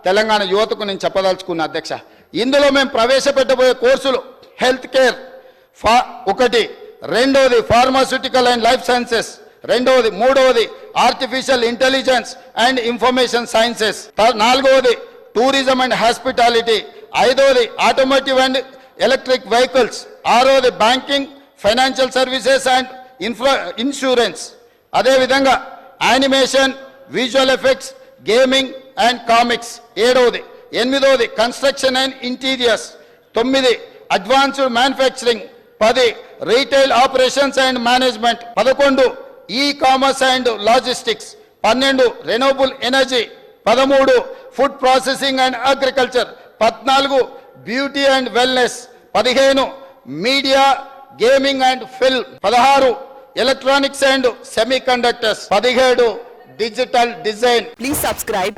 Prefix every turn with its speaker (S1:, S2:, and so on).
S1: తెలంగాణ యువతకు నేను చెప్పదలుచుకున్న అధ్యక్ష. ఇందులో మేము ప్రవేశపెట్టబోయే కోర్సులు హెల్త్ కేర్ ఒకటి, రెండవది ఫార్మాస్యూటికల్ అండ్ లైఫ్ సైన్సెస్, రెండవది, మూడవది artificial intelligence and information sciences, నాలుగవది టూరిజం అండ్ హాస్పిటాలిటీ, ఐదవది ఆటోమోటివ్ అండ్ ఎలక్ట్రిక్ వెహికల్స్, ఆరవది banking, financial services and insurance, అదేవిధంగా animation, visual effects, gaming and comics, ఏడవది, ఎనిమిదవది construction and interiors, 9 advanced manufacturing, 10 retail operations and management, 11 e commerce and logistics, 12 renewable energy, 13 food processing and agriculture, 14 beauty and wellness, 15 media, gaming and film, 16 electronics and semi conductors, 17 digital design.
S2: Please subscribe.